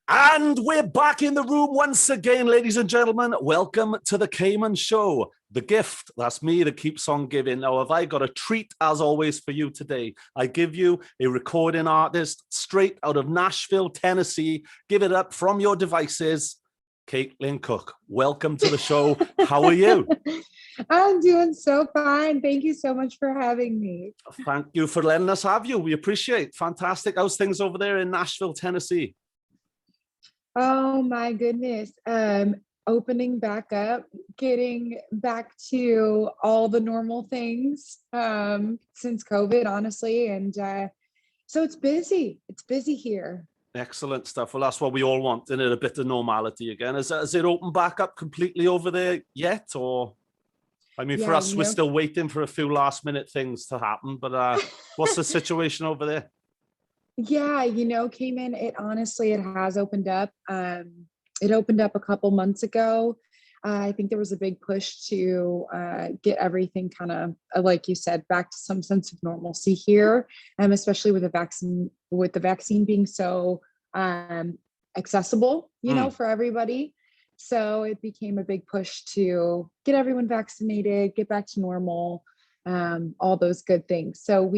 And we're back in the room once again, ladies and gentlemen. Welcome to the Caiman Show. The gift, that's me that keeps on giving. Now, have I got a treat, as always, for you today? I give you a recording artist straight out of Nashville, Tennessee. Give it up from your devices, Caitlin Koch. Welcome to the show. How are you? I'm doing so fine. Thank you so much for having me. Thank you for letting us have you. We appreciate it. Fantastic. How's things over there in Nashville, Tennessee? Oh my goodness. Opening back up, getting back to all the normal things since COVID, honestly. And so it's busy. It's busy here. Excellent stuff. Well, that's what we all want, isn't it? A bit of normality again. Has it opened back up completely over there yet? Or, I mean, for us, we're still waiting for a few last minute things to happen. But what's the situation over there? Yeah, Caiman, it has opened up. It opened up a couple months ago. I think there was a big push to get everything kind of, like you said, back to some sense of normalcy here, especially with the vaccine being so accessible, for everybody. So it became a big push to get everyone vaccinated, get back to normal, all those good things. So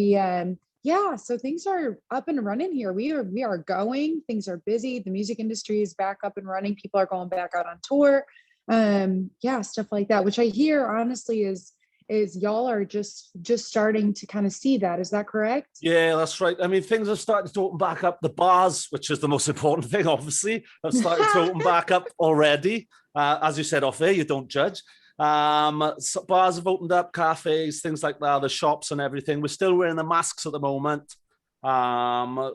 so things are up and running here. We are going. Things are busy. The music industry is back up and running. People are going back out on tour. Stuff like that, which I hear honestly is y'all are just starting to kind of see that. Is that correct? Yeah, that's right. I mean, things are starting to open back up. The bars, which is the most important thing, obviously, have started to open back up already. As you said off air, you don't judge. So bars have opened up, cafes, things like that, the shops and everything. We're still wearing the masks at the moment,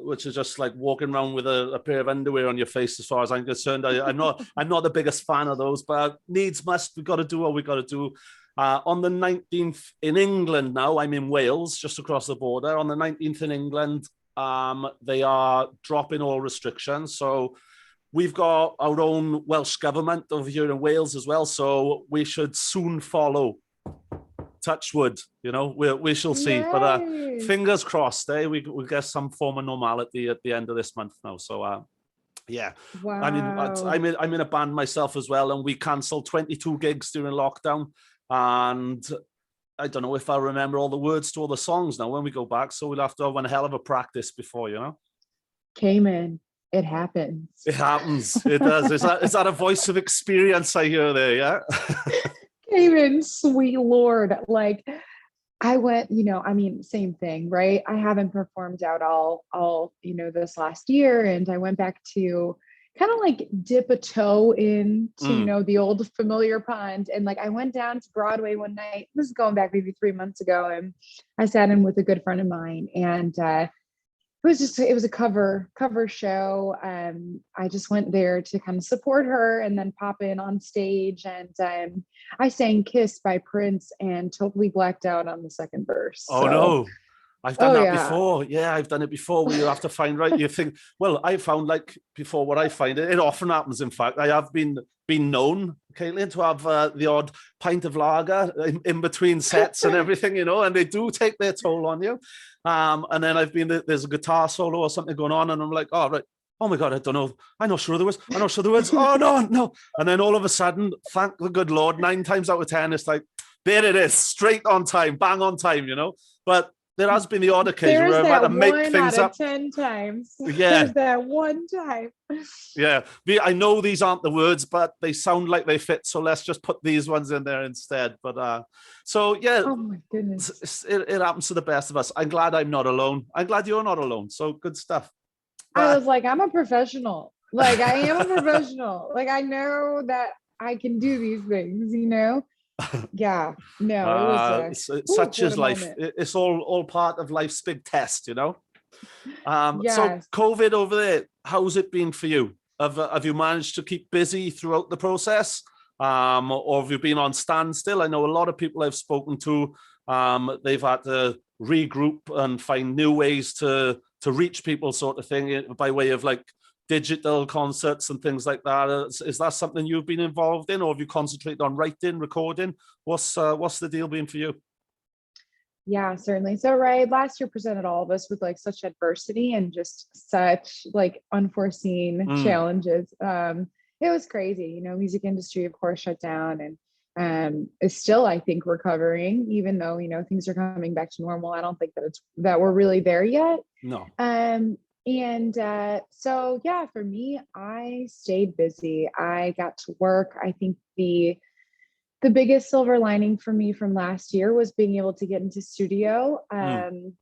which is just like walking around with a pair of underwear on your face as far as I'm concerned. I'm not the biggest fan of those, but needs must. We've got to do what we got to do. On the 19th in England now, I'm in Wales, just across the border. On the 19th in England, they are dropping all restrictions. So we've got our own Welsh government over here in Wales as well, so we should soon follow. Touch wood, we shall see. Yay. But fingers crossed, we'll get some form of normality at the end of this month now. So, yeah. Wow. I mean, I'm in a band myself as well, and we cancelled 22 gigs during lockdown. And I don't know if I remember all the words to all the songs now when we go back, so we'll have to have one hell of a practice before, Caiman. It happens. It happens. It does. Is that a voice of experience I hear there? Yeah. Caiman, sweet Lord. Like I went, same thing, right? I haven't performed out all, this last year. And I went back to kind of like dip a toe into, the old familiar pond. And like, I went down to Broadway one night. This is going back maybe 3 months ago. And I sat in with a good friend of mine, and it was a cover show. I just went there to kind of support her and then pop in on stage. And I sang Kiss by Prince and totally blacked out on the second verse. Oh, no. I've done that before. Yeah, I've done it before where you have to find, right? You think, well, I found like before what I find, it often happens. In fact, I have been known, Caitlin, to have the odd pint of lager in between sets and everything, and they do take their toll on you. And then there's a guitar solo or something going on, and I'm like, oh, right. Oh my God, I don't know. I'm not sure of the words. Oh, no. And then all of a sudden, thank the good Lord, 9 times out of 10, it's like, there it is, straight on time, bang on time, But there has been the odd occasion where I've had to make things up 10 times. Yeah. There's that one time. Yeah. I know these aren't the words, but they sound like they fit. So let's just put these ones in there instead. But so yeah. Oh my goodness. It happens to the best of us. I'm glad I'm not alone. I'm glad you're not alone. So good stuff. I was like, I'm a professional. Like I am a professional. Like I know that I can do these things, Yeah, no, it was such is life. It's all part of life's big test, So COVID over there, how's it been for you? Have you managed to keep busy throughout the process, or have you been on standstill? I know a lot of people I've spoken to, they've had to regroup and find new ways to reach people, sort of thing, by way of like digital concerts and things like that. Is that something you've been involved in, or have you concentrated on writing, recording? What's the deal been for you? Yeah, certainly. So, right, last year presented all of us with like such adversity and just such like unforeseen Mm, challenges. It was crazy, music industry, of course, shut down and is still, I think, recovering, even though, things are coming back to normal. I don't think that we're really there yet. no. So yeah, for me, I stayed busy. I got to work. I think the biggest silver lining for me from last year was being able to get into studio. Mm,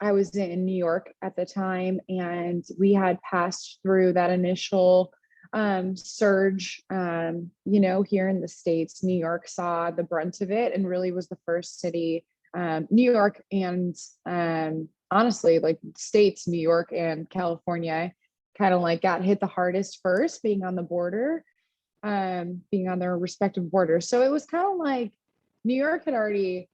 I was in New York at the time, and we had passed through that initial surge. Here in the States, New York saw the brunt of it and really was the first city. New York and honestly, like states, New York and California, kind of like got hit the hardest first, being on the border, being on their respective borders. So it was kind of like New York City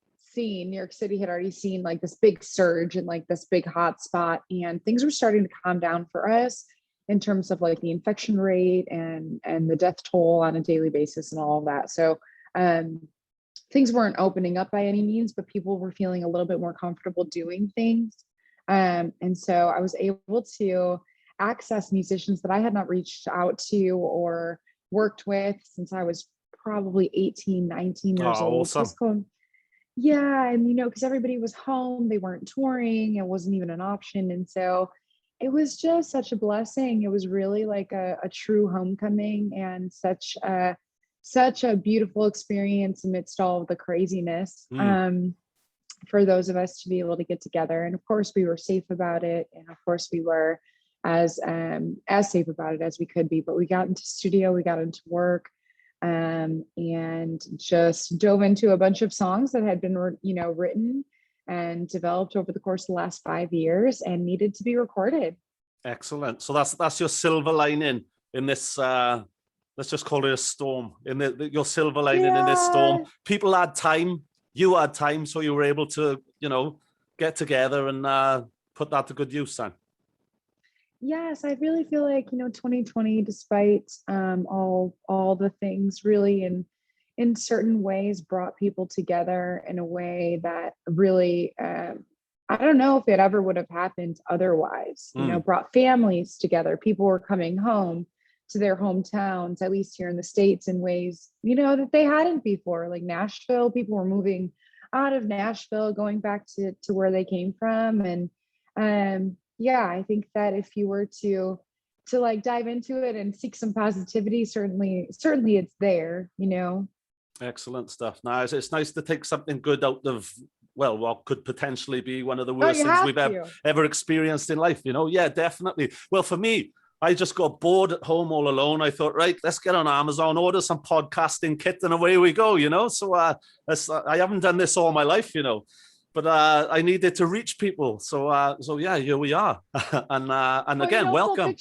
had already seen like this big surge and like this big hot spot, and things were starting to calm down for us in terms of like the infection rate and the death toll on a daily basis and all of that. So things weren't opening up by any means, but people were feeling a little bit more comfortable doing things. And so I was able to access musicians that I had not reached out to or worked with since I was probably 18, 19 years oh, old. awesome. Just going, yeah. And, because everybody was home, they weren't touring, it wasn't even an option. And so it was just such a blessing. It was really like a true homecoming and such a beautiful experience amidst all of the craziness. Mm, For those of us to be able to get together, and of course we were safe about it, and of course we were as safe about it as we could be. But we got into studio, we got into work, and just dove into a bunch of songs that had been written and developed over the course of the last 5 years and needed to be recorded. excellent. So that's your silver lining in this. Let's just call it a storm. Your silver lining in this storm. Yeah. People had time. You had time, so you were able to, get together and put that to good use. Then. Yes, I really feel like 2020, despite all the things, really in certain ways brought people together in a way that really I don't know if it ever would have happened otherwise. Mm, Brought families together. People were coming home to their hometowns, at least here in the States, in ways that they hadn't before. Like Nashville, people were moving out of Nashville, going back to where they came from, and yeah, I think that if you were to like dive into it and seek some positivity, certainly it's there. excellent stuff. Now it's nice to take something good out of what could potentially be one of the Oh, worst you things have we've to. ever experienced in life. Yeah, definitely. Well, for me, I just got bored at home all alone. I thought, right, let's get on Amazon, order some podcasting kit, and away we go. So I haven't done this all my life, but I needed to reach people. So yeah, here we are. and Well, again, welcome.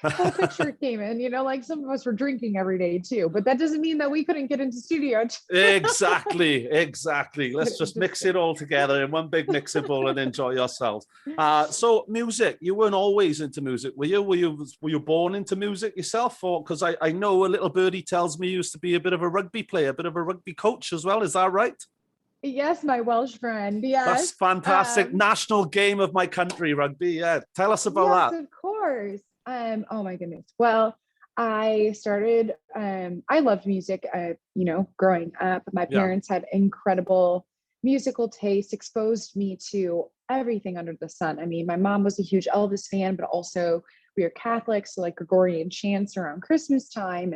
Full picture Caiman, like some of us were drinking every day too, but that doesn't mean that we couldn't get into studio. Exactly. Let's just mix it all together in one big mixing bowl and enjoy yourselves. So music, you weren't always into music, were you? Were you born into music yourself? Or because I know a little birdie tells me you used to be a bit of a rugby player, a bit of a rugby coach as well. Is that right? Yes, my Welsh friend. That's Yes. fantastic. National game of my country, rugby. Yeah. Tell us about Yes, that. of course. Oh my goodness. Well, I started, I loved music, growing up. My Yeah. parents had incredible musical taste, exposed me to everything under the sun. I mean, my mom was a huge Elvis fan, but also we are Catholic, so like Gregorian chants around Christmas time,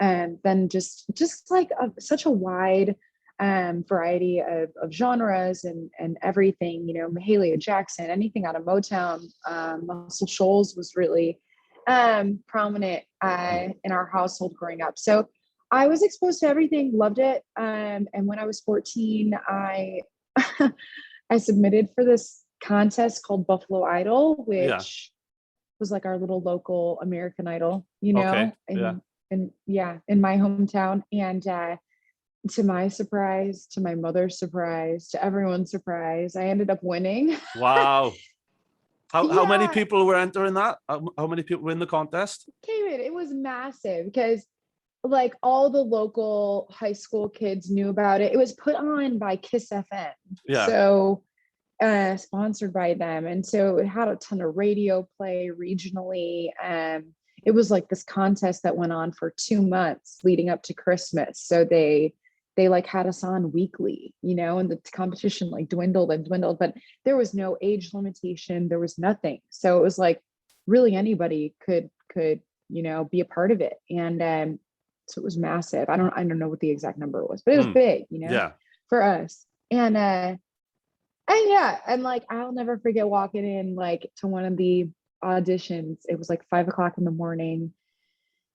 and then just like such a wide variety of genres and everything, Mahalia Jackson, anything out of Motown. Muscle Shoals was really prominent in our household growing up. So I was exposed to everything, loved it. And when I was 14, I I submitted for this contest called Buffalo Idol, Yeah. which was like our little local American Idol, Okay. Yeah. in my hometown. And to my surprise, to my mother's surprise, to everyone's surprise, I ended up winning. Wow. How many Yeah, people were entering that? How many people were in the contest? Caitlin, it was massive because like all the local high school kids knew about it. It was put on by Kiss FM. Yeah. So sponsored by them. And so it had a ton of radio play regionally. It was like this contest that went on for 2 months leading up to Christmas. So they like had us on weekly, you know, and the competition like dwindled and dwindled, but there was no age limitation. There was nothing. So it was like really anybody could, you know, be a part of it. And so it was massive. I don't know what the exact number was, but it was big, you know, Yeah. for us. And yeah, and like I'll never forget walking in like to one of the auditions. It was like 5 o'clock in the morning.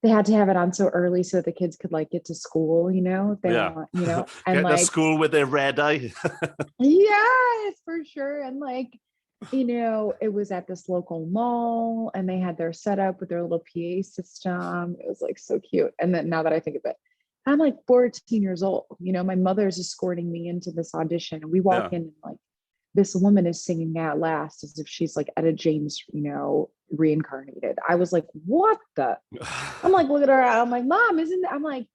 They had to have it on so early so that the kids could like get to school, you know, if they Yeah. want, you know, and Get to like school with their red eye. yes, for sure. And like, you know, it was at this local mall and they had their setup with their little PA system. It was like so cute. And then now that I think of it, I'm like 14 years old, you know, my mother's escorting me into this audition and we walk Yeah. in and like this woman is singing At Last as if she's like Etta James, you know, reincarnated. I was like, what the? I'm like, look at her. I'm like, Mom, I'm like,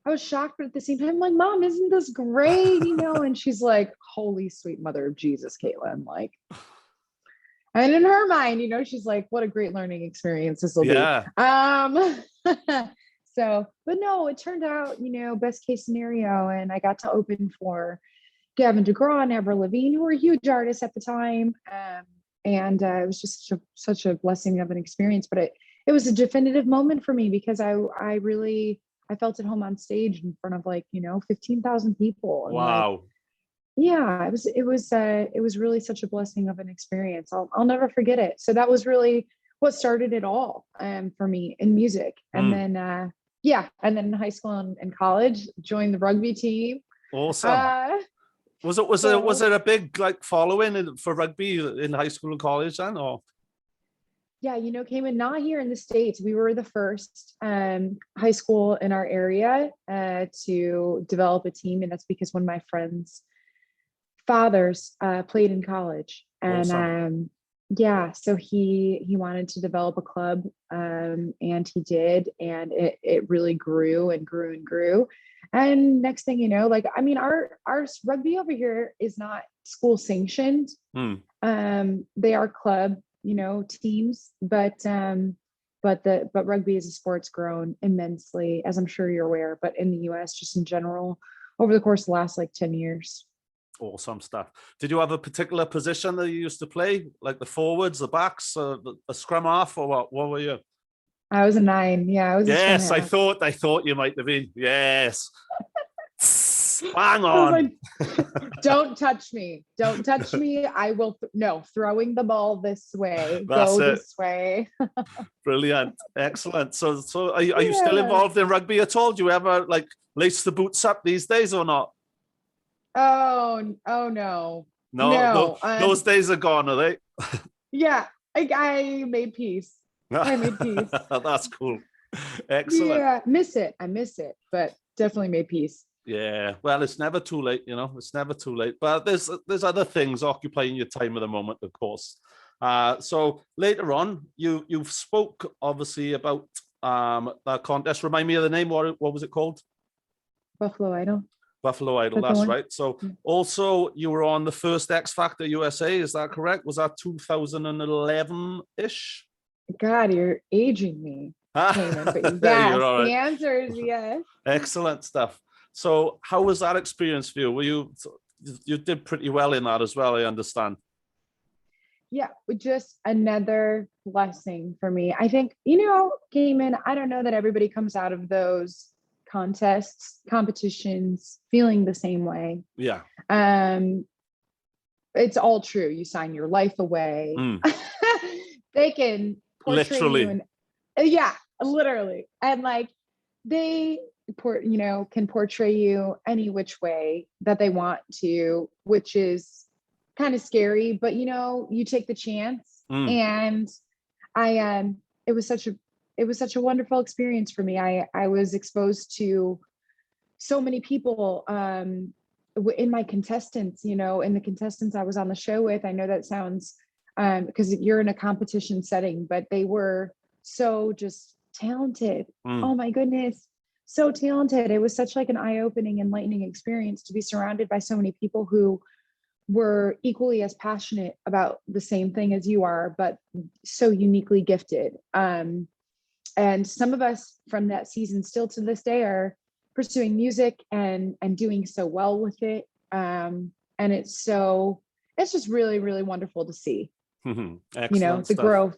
I was shocked, but at the same time, I'm like, Mom, isn't this great? You know, and she's like, holy sweet mother of Jesus, Caitlin. Like, and in her mind, you know, she's like, what a great learning experience this will Yeah. be. So, but no, it turned out, you know, best case scenario. And I got to open for Gavin DeGraw and Avril Lavigne, who were huge artists at the time. And it was just such a blessing of an experience, but it was a definitive moment for me because I felt at home on stage in front of like, you know, 15,000 people. And Wow. like, yeah, it was really such a blessing of an experience. I'll never forget it. So that was really what started it all for me in music. And then, yeah. And then in high school and college, joined the rugby team. Awesome. Was it a big like following for rugby in high school and college then, or? Yeah, you know, Caiman, not here in the States. We were the first high school in our area to develop a team, and that's because one of my friends' fathers played in college, and Awesome. yeah, so he wanted to develop a club, and he did, and it really grew and grew and grew. And next thing you know, like, I mean, our rugby over here is not school sanctioned. They are club, you know, teams, but rugby as a sport's grown immensely, as I'm sure you're aware, but in the US, just in general, over the course of the last like 10 years. Awesome stuff. Did you have a particular position that you used to play, like the forwards, the backs, the scrum half, or what were you? I was a 9. Yeah, I was a scrum Yes, half. I thought you might have been. Yes. Bang I was on. like, don't touch me. Don't touch me. I will. No, throwing the ball this way. That's Go it. this way. Brilliant. Excellent. So are you still involved in rugby at all? Do you ever like lace the boots up these days or not? Oh no. No, those days are gone, are they? Yeah, I made peace. I made peace. That's cool. Excellent. Yeah, I miss it, but definitely made peace. Yeah, well, it's never too late, you know. It's never too late. But there's other things occupying your time at the moment, of course. So later on, you've spoke obviously about that contest. Remind me of the name. What was it called? Buffalo Idol. Buffalo Idol. That's right. So also you were on the first XFactor USA. Is that correct? Was that 2011-ish? God, you're aging me. Caiman, but yes, right. The answer is yes. Excellent stuff. So how was that experience for you? You did pretty well in that as well, I understand. Yeah, just another blessing for me. I think, you know, Caiman, I don't know that everybody comes out of those contests, competitions, feeling the same way. Yeah. It's all true. You sign your life away. They can portray literally. you yeah, literally. And like they can portray you any which way that they want to, which is kind of scary, but you know, you take the chance. And it was such a wonderful experience for me. I was exposed to so many people in my contestants, you know, in the contestants I was on the show with. I know that sounds because you're in a competition setting, but they were so just talented. Oh my goodness. so talented. It was such like an eye-opening, enlightening experience to be surrounded by so many people who were equally as passionate about the same thing as you are, but so uniquely gifted. And some of us from that season still to this day are pursuing music and doing so well with it. And it's just really, really wonderful to see, Excellent the stuff. growth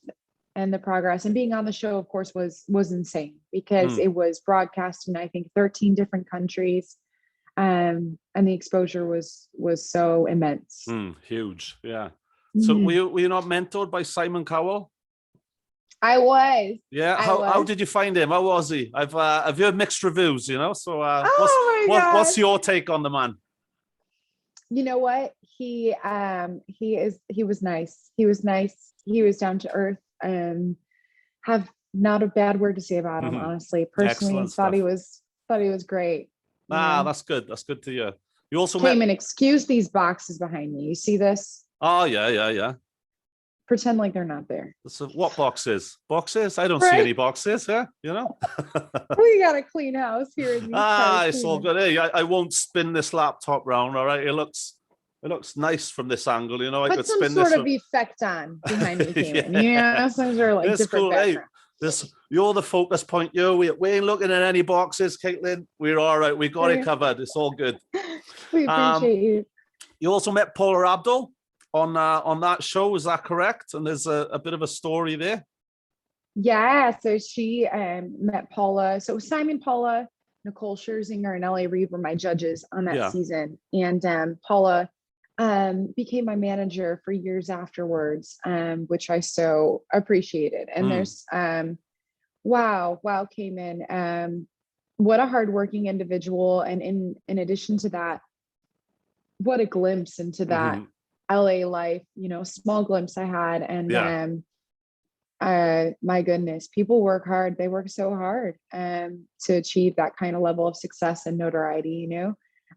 and the progress. And being on the show, of course, was insane because it was broadcast in, I think, 13 different countries. And the exposure was so immense. Huge. Yeah. So were you not mentored by Simon Cowell? I was. Yeah. How did you find him? How was he? I've heard mixed reviews, So what's your take on the man? You know what? He was nice. He was nice. He was down to earth, and have not a bad word to say about him, honestly. Personally, thought he was great. That's good. That's good to hear. You also Caiman, excuse these boxes behind me. You see this? Oh yeah. Pretend like they're not there. So what boxes? Boxes? I don't see any boxes, huh? We got a clean house here. It's all good. Hey, I won't spin this laptop round. All right, it looks nice from this angle. I could spin some sort of effect on behind me, Caitlin. Some sort of like it's different cool. Hey, you're the focus point. We ain't looking at any boxes, Caitlin. We're all right. We got it covered. It's all good. We appreciate you. You also met Paula Abdul on that show, is that correct? And there's a bit of a story there. Yeah, so she met Paula. So Simon, Paula, Nicole Scherzinger, and LA Reid were my judges on that season. And Paula became my manager for years afterwards, which I so appreciated. And there's wow, Caiman, what a hardworking individual. And in addition to that, what a glimpse into that LA life, small glimpse I had. And my goodness, people work hard. They work so hard to achieve that kind of level of success and notoriety,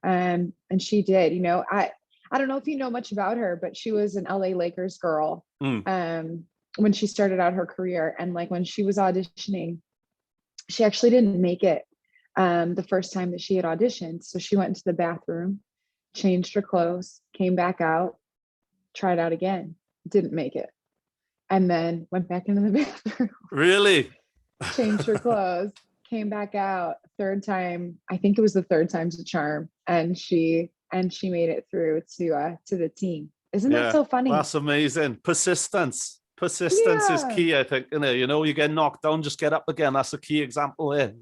and she did. I don't know if you know much about her, but she was an LA Lakers girl when she started out her career. And like when she was auditioning, she actually didn't make it the first time that she had auditioned. So she went into the bathroom, changed her clothes, came back out, tried out again, didn't make it, and then went back into the bathroom. Really? Changed her clothes, came back out. Third time, I think it was the third time's a charm, and she made it through to the team. Isn't that so funny? That's amazing. Persistence is key, I think. You get knocked down, just get up again. That's a key example there.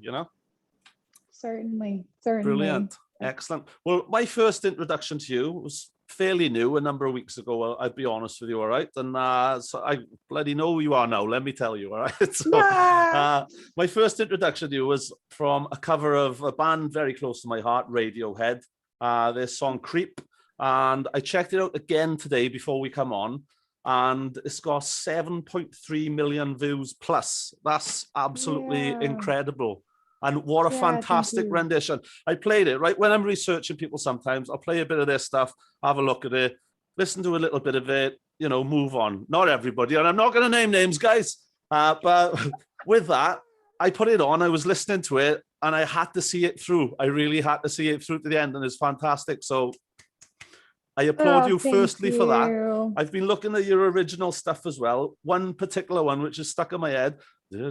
Certainly. Brilliant. Excellent. Well, my first introduction to you was fairly new a number of weeks ago. I'd be honest with you, all right? And so I bloody know who you are now, let me tell you, all right? So my first introduction to you was from a cover of a band very close to my heart, Radiohead, their song Creep. And I checked it out again today before we come on, and it's got 7.3 million views plus. That's absolutely incredible. And what a fantastic rendition. I played it, right? When I'm researching people sometimes, I'll play a bit of their stuff, have a look at it, listen to a little bit of it, move on. Not everybody. And I'm not going to name names, guys. But with that, I put it on. I was listening to it, and I had to see it through. I really had to see it through to the end, and it's fantastic. So I applaud you firstly for that. I've been looking at your original stuff as well. One particular one, which is stuck in my head. Where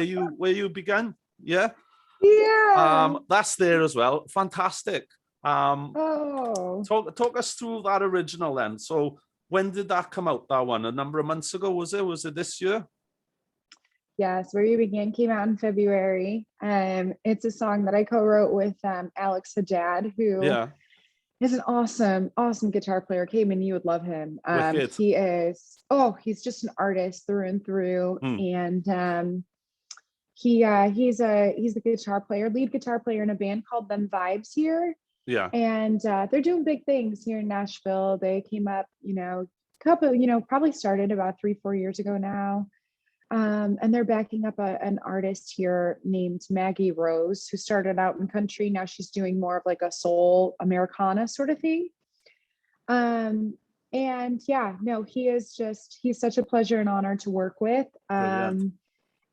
you began, that's there as well. Fantastic. Talk us through that original then. So when did that come out, that one? A number of months ago, was it this year? Yes, Where You Began came out in February. It's a song that I co-wrote with Alex Haddad, who is an awesome guitar player. Caiman, you would love him. He's just an artist through and through. And he's the guitar player, lead guitar player in a band called Them Vibes here. Yeah. And they're doing big things here in Nashville. They came up, probably started about 3-4 years ago now. And they're backing up an artist here named Maggie Rose, who started out in country. Now she's doing more of like a soul Americana sort of thing. He's such a pleasure and honor to work with.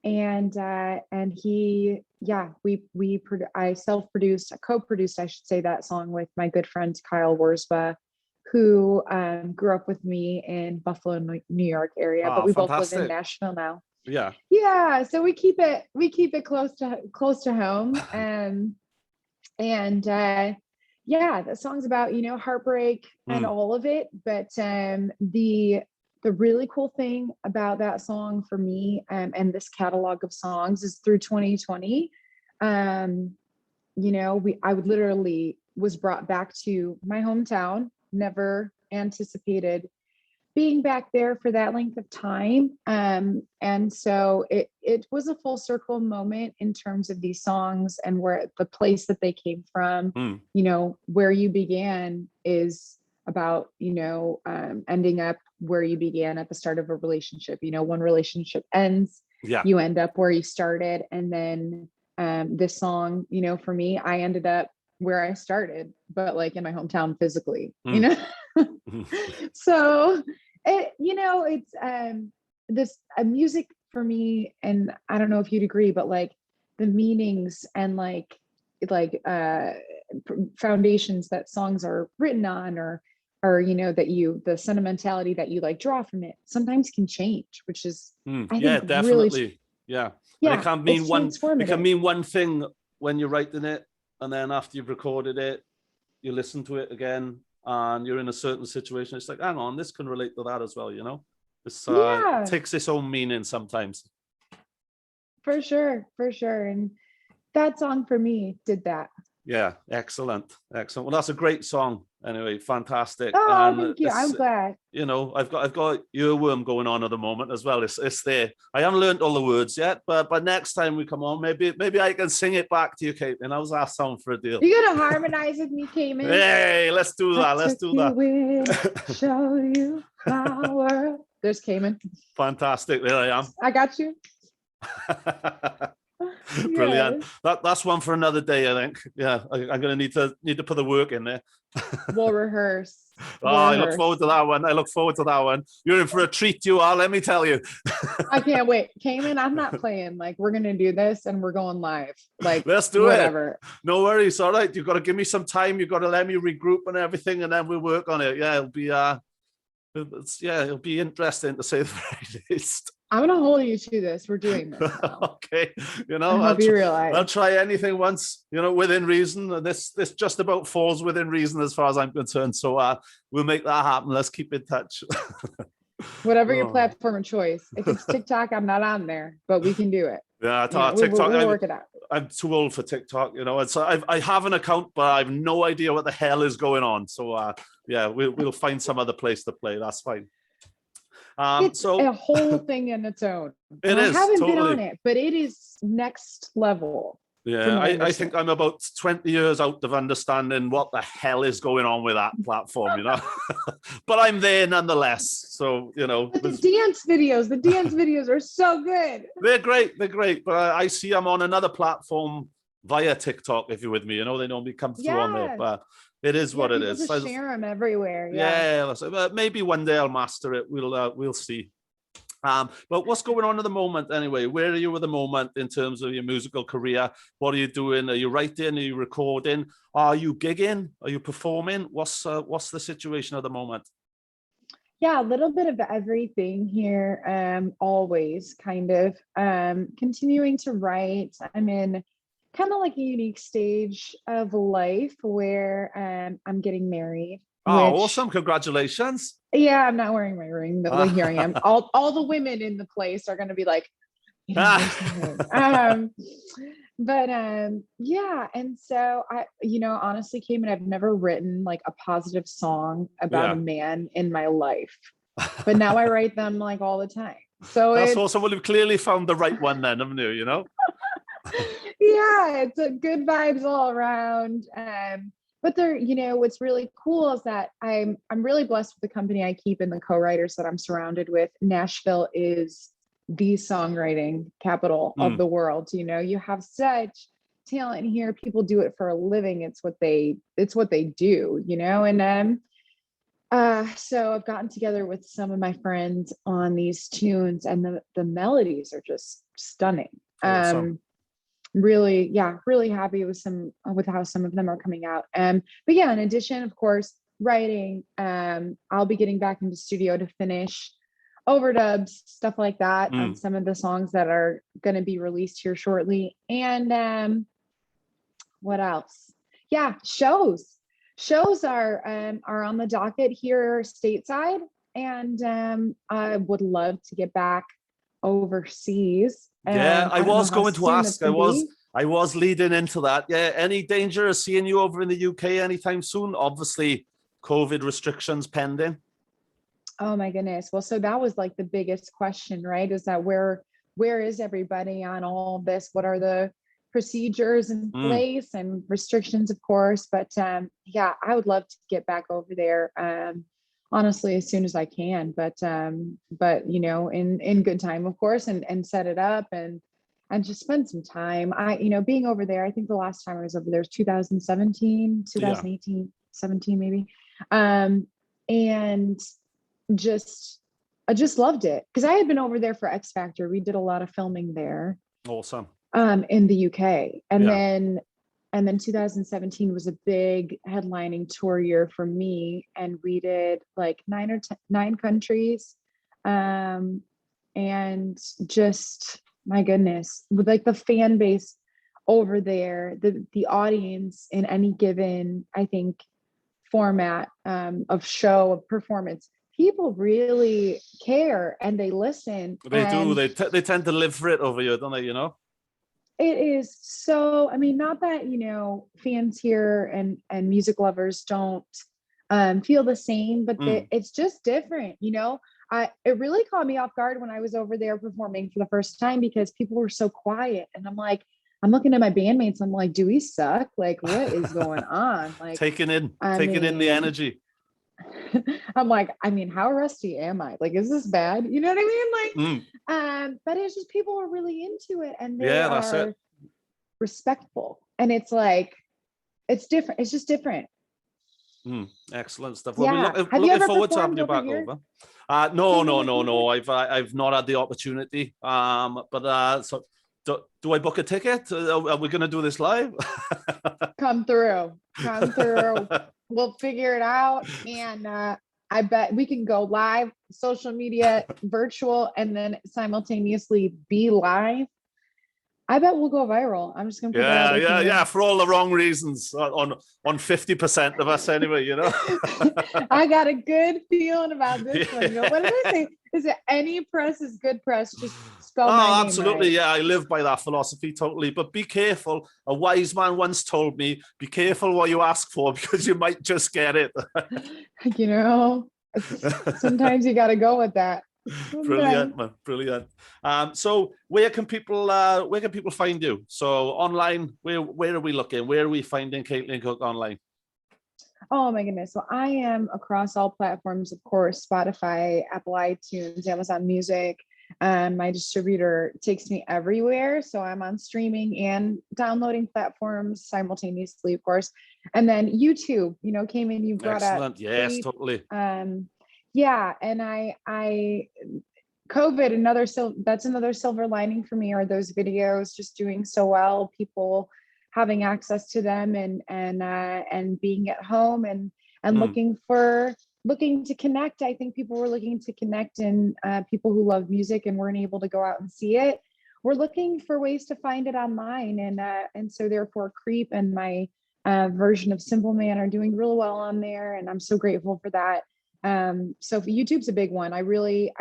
and he, yeah, I co-produced, I should say, that song with my good friend Kyle Worsba, who grew up with me in Buffalo, New York area, but we both live in Nashville now. Yeah. Yeah, so we keep it close to home. Yeah, the song's about, heartbreak and all of it. But the really cool thing about that song for me, and this catalog of songs, is through 2020, I would literally was brought back to my hometown, never anticipated being back there for that length of time. And so it was a full circle moment in terms of these songs and where the place that they came from. Where you began is about, ending up where you began at the start of a relationship. One relationship ends, you end up where you started. And then this song, for me, I ended up where I started, but like in my hometown physically, So it's this music for me, and I don't know if you'd agree, but like the meanings and like foundations that songs are written on, or the sentimentality that you like draw from it, sometimes can change, which is I think definitely really, yeah. Yeah, and it can mean one thing when you're writing it, and then after you've recorded it, you listen to it again and you're in a certain situation, it's like, hang on, this can relate to that as well, this it takes its own meaning sometimes. For sure. And that song for me did that. Yeah, excellent. Well, that's a great song. Anyway, fantastic. Oh, thank you. I'm glad. I've got earworm going on at the moment as well. It's there. I haven't learned all the words yet, but next time we come on, maybe I can sing it back to you, Caitlin. How's that sound for a deal? You gonna harmonize with me, Caiman? Hey, let's do that. Show you my world. There's Caiman. Fantastic. There I am. I got you. Brilliant. That's one for another day, I think. Yeah, I'm gonna need to put the work in there. We'll rehearse. I look forward to that one. You're in for a treat, you are, let me tell you. I can't wait. Caiman, I'm not playing. Like, we're gonna do this and we're going live. Like, let's do whatever. it. No worries. All right. You've got to give me some time. You've got to let me regroup and everything, and then we'll work on it. Yeah, it'll be interesting to say the very least. I'm gonna hold you to this. We're doing this now. Okay, I'll try anything once, within reason. And this just about falls within reason as far as I'm concerned. So we'll make that happen. Let's keep in touch. Whatever your platform of choice. If it's TikTok, I'm not on there, but we can do it. Yeah, TikTok. We'll work it out. I'm too old for TikTok, and so I have an account, but I have no idea what the hell is going on. So we'll find some other place to play. That's fine. It's a whole thing in its own. I haven't been on it, but it is next level. Yeah, I think I'm about 20 years out of understanding what the hell is going on with that platform, but I'm there nonetheless. So, But the dance videos are so good. They're great. But I see I'm on another platform via TikTok, if you're with me. They normally come through on there, but it is what it is. Just share them everywhere. Maybe one day I'll master it. We'll see. But what's going on at the moment anyway? Where are you at the moment in terms of your musical career? What are you doing? Are you writing? Are you recording? Are you gigging? Are you performing? What's the situation at the moment? Yeah, a little bit of everything here. Always kind of continuing to write. I'm in kind of like a unique stage of life where I'm getting married. Oh, awesome. Congratulations. Yeah, I'm not wearing my ring, but here I am. All the women in the place are going to be like, yeah. And so I, honestly, Caiman, I've never written like a positive song about a man in my life, but now I write them like all the time. So that's awesome. Well, you've clearly found the right one then, haven't you? Yeah, it's a good vibes all around. But they're, what's really cool is that I'm really blessed with the company I keep and the co-writers that I'm surrounded with. Nashville is the songwriting capital of the world. You have such talent here. People do it for a living. It's what they do, and so I've gotten together with some of my friends on these tunes, and the melodies are just stunning. Awesome. Really, yeah, really happy with how some of them are coming out. But yeah, in addition, of course, writing. I'll be getting back into studio to finish overdubs, stuff like that, on some of the songs that are going to be released here shortly. And what else? Yeah, shows. Shows are on the docket here stateside, and I would love to get back overseas. Yeah, I don't know was how going to soon ask. it's gonna be. I was leading into that. Yeah, any danger of seeing you over in the UK anytime soon? Obviously, COVID restrictions pending. Oh my goodness. Well, so that was like the biggest question, right? Is that where is everybody on all of this? What are the procedures in place and restrictions, of course? But yeah, I would love to get back over there. Honestly, as soon as I can, but you know, in good time, of course, and set it up and just spend some time. Being over there, I think the last time I was over there was 2017, 2018, 17 maybe. And I just loved it because I had been over there for XFactor. We did a lot of filming there. Awesome. In the UK. And then 2017 was a big headlining tour year for me. And we did like 9 countries. And just, my goodness, with like the fan base over there, the audience in any given, I think, format of show, of performance, people really care and they listen. They do. They tend to live for it over here, don't they? You know? It is so, I mean, not that, fans here and music lovers don't feel the same, but it's just different, it really caught me off guard when I was over there performing for the first time because people were so quiet. And I'm looking at my bandmates. I'm like, do we suck? Like, what is going on? Like taking in the energy. I'm like, how rusty am I? Like, is this bad? You know what I mean? Like, but it's just people are really into it and they are respectful. And it's like, it's different. It's just different. Excellent stuff. Yeah. Well, we're looking forward to having you back over. No. I've not had the opportunity. So do I book a ticket? Are we going to do this live? Come through. We'll figure it out. And I bet we can go live, social media, virtual, and then simultaneously be live. I bet we'll go viral. I'm just gonna put that out there. Yeah, for all the wrong reasons on 50% of us anyway, I got a good feeling about this one. What did I say? Is it any press is good press? Just spell my name absolutely, right. Yeah, I live by that philosophy totally. But be careful. A wise man once told me, be careful what you ask for because you might just get it. Sometimes you got to go with that. Brilliant, man. Brilliant. So where can people find you? So online, where are we looking? Where are we finding Caitlin Koch online? Oh my goodness. So I am across all platforms, of course, Spotify, Apple iTunes, Amazon Music. My distributor takes me everywhere. So I'm on streaming and downloading platforms simultaneously, of course. And then YouTube, Caiman, you brought up. Yes, totally. Yeah. And COVID, that's another silver lining for me, are those videos just doing so well, people having access to them and being at home and looking to connect. I think people were looking to connect, and people who love music and weren't able to go out and see it, we're looking for ways to find it online. And so therefore Creep and my version of Simple Man are doing real well on there. And I'm so grateful for that. So YouTube's a big one. I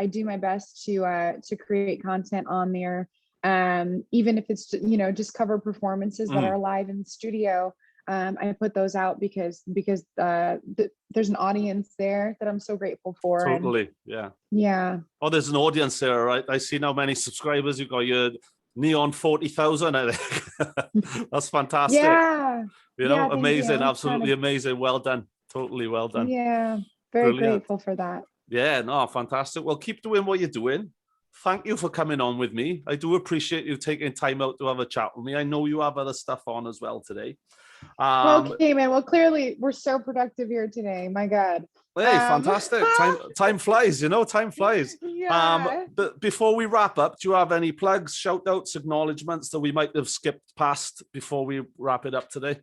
do my best to create content on there. Even if it's, just cover performances that are live in the studio. I put those out because there's an audience there that I'm so grateful for. Totally. Yeah. Oh, there's an audience there, right? I see how many subscribers you've got. Your neon 40,000, I think. That's fantastic. Yeah. Amazing. Absolutely amazing. Well done. Totally well done. Yeah. Very grateful for that. Yeah, no, fantastic. Well, keep doing what you're doing. Thank you for coming on with me. I do appreciate you taking time out to have a chat with me. I know you have other stuff on as well today. Okay, man. Well, clearly we're so productive here today. My God. Hey, fantastic. Time flies, time flies. Yeah. But before we wrap up, do you have any plugs, shout outs, acknowledgements that we might have skipped past before we wrap it up today?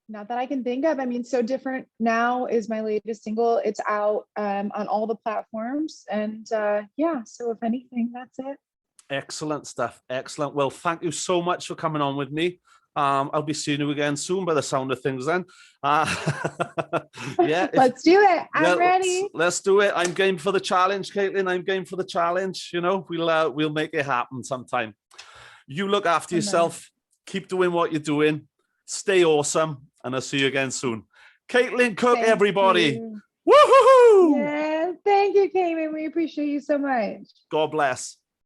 Not that I can think of. I mean, So Different Now is my latest single. It's out on all the platforms. And yeah, so if anything, that's it. Excellent stuff. Excellent. Well, thank you so much for coming on with me. I'll be seeing you again soon by the sound of things then. Yeah. Let's do it. I'm ready. Let's do it. I'm game for the challenge, Caitlin. I'm game for the challenge. We'll make it happen sometime. You look after yourself. Keep doing what you're doing. Stay awesome. And I'll see you again soon. Caitlin Koch, everybody. You. Woohoo! Yeah. Thank you, Caiman. We appreciate you so much. God bless.